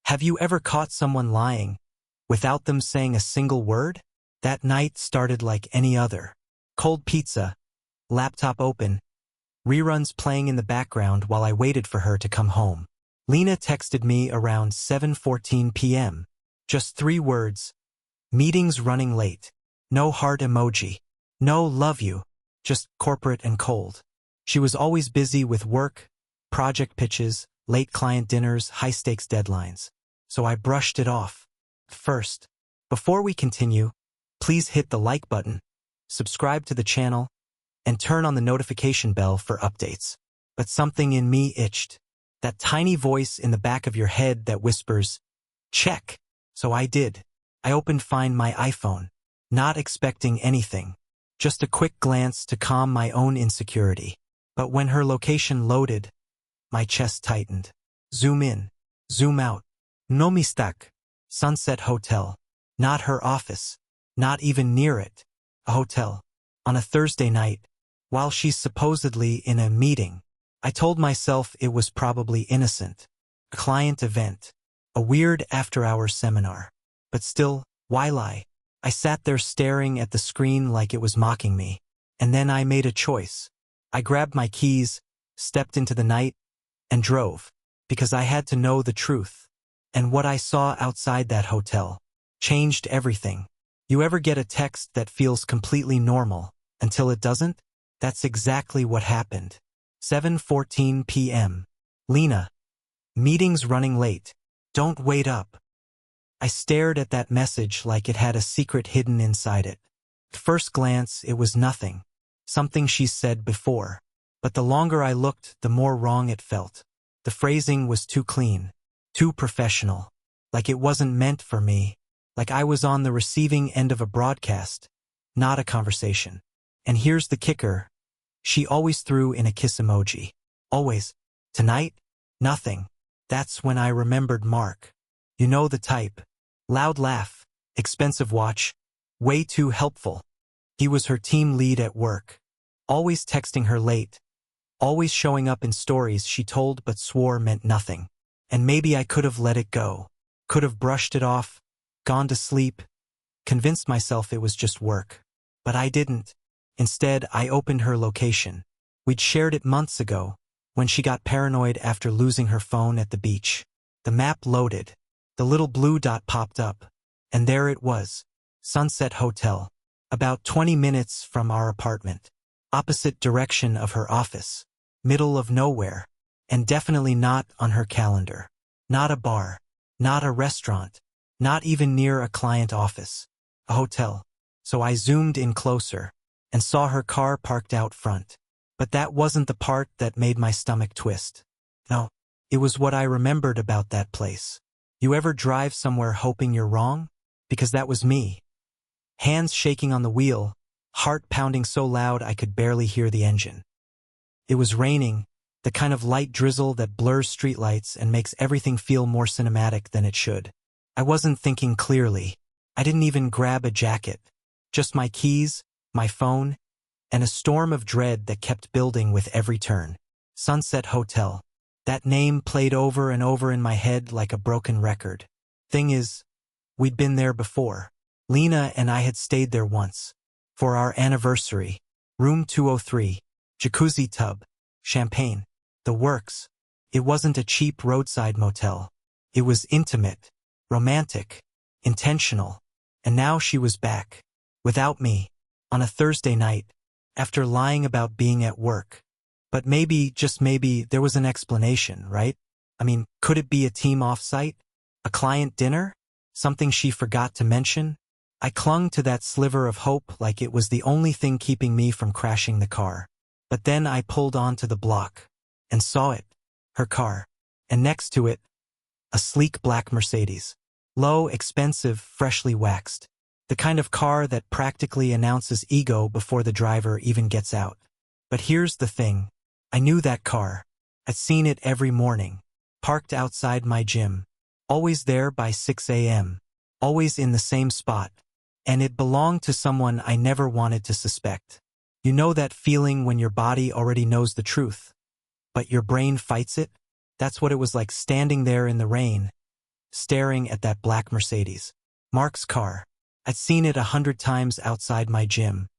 Have you ever caught someone lying without them saying a single word? That night started like any other. Cold pizza, laptop open, reruns playing in the background while I waited for her to come home. Lena texted me around 7:14 p.m. Just 3 words. Meetings running late. No heart emoji. No love you. Just corporate and cold. She was always busy with work, project pitches, late client dinners, high-stakes deadlines. So I brushed it off. First, before we continue, please hit the like button, subscribe to the channel, and turn on the notification bell for updates. But something in me itched. That tiny voice in the back of your head that whispers, check. So I did. I opened Find My iPhone, not expecting anything. Just a quick glance to calm my own insecurity. But when her location loaded, my chest tightened. Zoom in, zoom out. No mistake. Sunset Hotel. Not her office. Not even near it. A hotel. On a Thursday night, while she's supposedly in a meeting. I told myself it was probably innocent. A client event. A weird after-hours seminar. But still, why lie? I sat there staring at the screen like it was mocking me. And then I made a choice. I grabbed my keys, stepped into the night, and drove. Because I had to know the truth. And what I saw outside that hotel changed everything. You ever get a text that feels completely normal until it doesn't? That's exactly what happened. 7:14 p.m. Lena. Meetings running late. Don't wait up. I stared at that message like it had a secret hidden inside it. At first glance, it was nothing. Something she said before. But the longer I looked, the more wrong it felt. The phrasing was too clean. Too professional. Like it wasn't meant for me. Like I was on the receiving end of a broadcast, not a conversation. And here's the kicker. She always threw in a kiss emoji. Always. Tonight? Nothing. That's when I remembered Mark. You know the type. Loud laugh. Expensive watch. Way too helpful. He was her team lead at work. Always texting her late. Always showing up in stories she told but swore meant nothing. And maybe I could have let it go. Could have brushed it off, gone to sleep, convinced myself it was just work. But I didn't. Instead, I opened her location. We'd shared it months ago, when she got paranoid after losing her phone at the beach. The map loaded. The little blue dot popped up. And there it was. Sunset Hotel. About 20 minutes from our apartment. Opposite direction of her office. Middle of nowhere. And definitely not on her calendar. Not a bar. Not a restaurant. Not even near a client office. A hotel. So I zoomed in closer and saw her car parked out front. But that wasn't the part that made my stomach twist. No, it was what I remembered about that place. You ever drive somewhere hoping you're wrong? Because that was me. Hands shaking on the wheel, heart pounding so loud I could barely hear the engine. It was raining, the kind of light drizzle that blurs streetlights and makes everything feel more cinematic than it should. I wasn't thinking clearly. I didn't even grab a jacket. Just my keys, my phone, and a storm of dread that kept building with every turn. Sunset Hotel. That name played over and over in my head like a broken record. Thing is, we'd been there before. Lena and I had stayed there once. For our anniversary. Room 203. Jacuzzi tub. Champagne. The works. It wasn't a cheap roadside motel. It was intimate, romantic, intentional. And now she was back. Without me. On a Thursday night. After lying about being at work. But maybe, just maybe, there was an explanation, right? I mean, could it be a team off-site? A client dinner? Something she forgot to mention? I clung to that sliver of hope like it was the only thing keeping me from crashing the car. But then I pulled onto the block. And saw it. Her car. And next to it, a sleek black Mercedes. Low, expensive, freshly waxed. The kind of car that practically announces ego before the driver even gets out. But here's the thing. I knew that car. I'd seen it every morning. Parked outside my gym. Always there by 6 a.m. Always in the same spot. And it belonged to someone I never wanted to suspect. You know that feeling when your body already knows the truth, but your brain fights it? That's what it was like standing there in the rain, staring at that black Mercedes. Mark's car. I'd seen it 100 times outside my gym.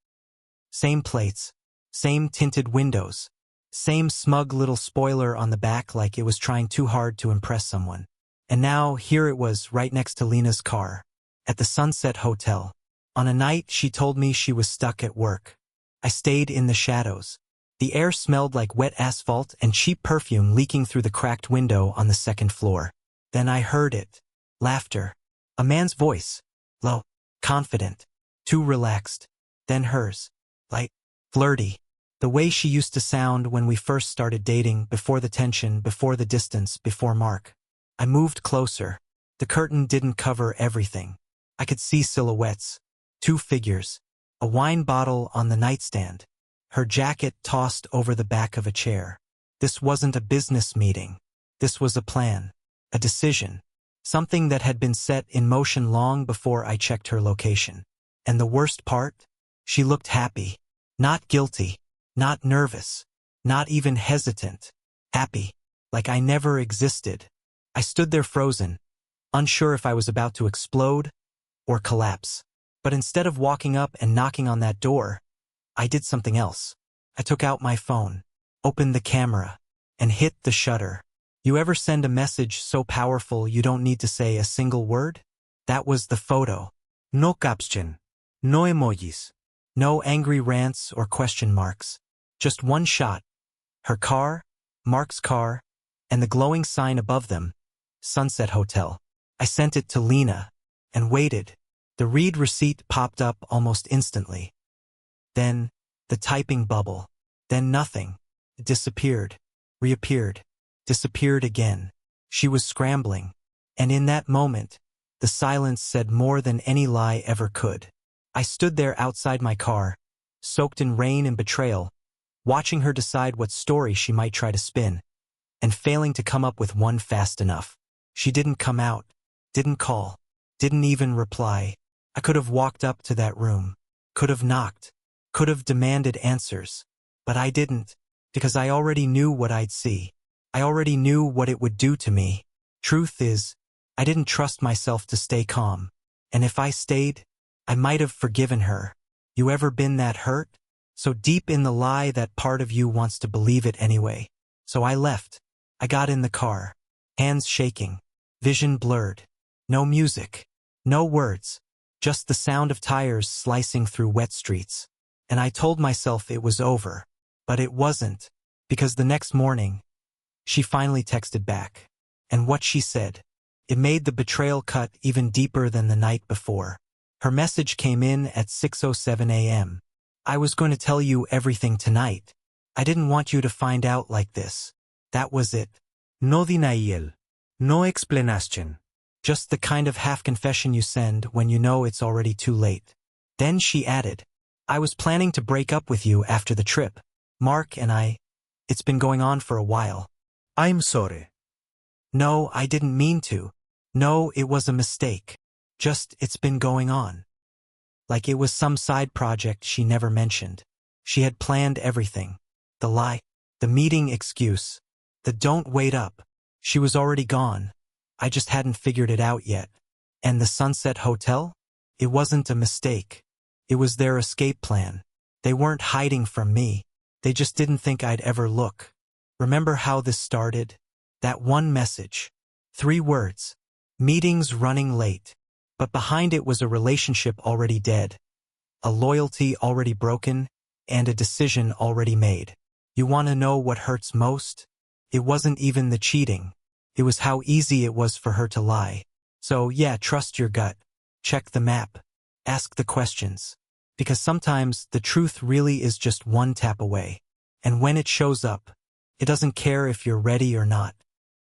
Same plates, same tinted windows, same smug little spoiler on the back like it was trying too hard to impress someone. And now, here it was, right next to Lena's car, at the Sunset Hotel. On a night she told me she was stuck at work. I stayed in the shadows. The air smelled like wet asphalt and cheap perfume leaking through the cracked window on the second floor. Then I heard it. Laughter. A man's voice. Low. Confident. Too relaxed. Then hers. Light. Flirty. The way she used to sound when we first started dating, before the tension, before the distance, before Mark. I moved closer. The curtain didn't cover everything. I could see silhouettes. 2 figures. A wine bottle on the nightstand. Her jacket tossed over the back of a chair. This wasn't a business meeting. This was a plan. A decision. Something that had been set in motion long before I checked her location. And the worst part? She looked happy. Not guilty. Not nervous. Not even hesitant. Happy. Like I never existed. I stood there frozen, unsure if I was about to explode or collapse. But instead of walking up and knocking on that door, I did something else. I took out my phone, opened the camera, and hit the shutter. You ever send a message so powerful you don't need to say a single word? That was the photo. No caption. No emojis. No angry rants or question marks. Just one shot. Her car, Mark's car, and the glowing sign above them, Sunset Hotel. I sent it to Lena and waited. The read receipt popped up almost instantly. Then, the typing bubble. Then nothing. It disappeared, reappeared, disappeared again. She was scrambling. And in that moment, the silence said more than any lie ever could. I stood there outside my car, soaked in rain and betrayal, watching her decide what story she might try to spin, and failing to come up with one fast enough. She didn't come out, didn't call, didn't even reply. I could have walked up to that room, could have knocked, could have demanded answers. But I didn't, because I already knew what I'd see. I already knew what it would do to me. Truth is, I didn't trust myself to stay calm. And if I stayed, I might have forgiven her. You ever been that hurt? So deep in the lie that part of you wants to believe it anyway. So I left. I got in the car, hands shaking, vision blurred. No music, no words, just the sound of tires slicing through wet streets. And I told myself it was over. But it wasn't, because the next morning, she finally texted back. And what she said, it made the betrayal cut even deeper than the night before. Her message came in at 6:07 a.m. I was going to tell you everything tonight. I didn't want you to find out like this. That was it. No denial. No explanation. Just the kind of half-confession you send when you know it's already too late. Then she added, I was planning to break up with you after the trip. Mark and I. It's been going on for a while. I'm sorry. No, I didn't mean to. No, it was a mistake. Just, it's been going on. Like it was some side project she never mentioned. She had planned everything. The lie, the meeting excuse, the don't wait up. She was already gone. I just hadn't figured it out yet. And the Sunset Hotel? It wasn't a mistake. It was their escape plan. They weren't hiding from me. They just didn't think I'd ever look. Remember how this started? That one message. 3 words. Meetings running late. But behind it was a relationship already dead, a loyalty already broken, and a decision already made. You want to know what hurts most? It wasn't even the cheating. It was how easy it was for her to lie. So yeah, trust your gut. Check the map. Ask the questions. Because sometimes the truth really is just one tap away. And when it shows up, it doesn't care if you're ready or not.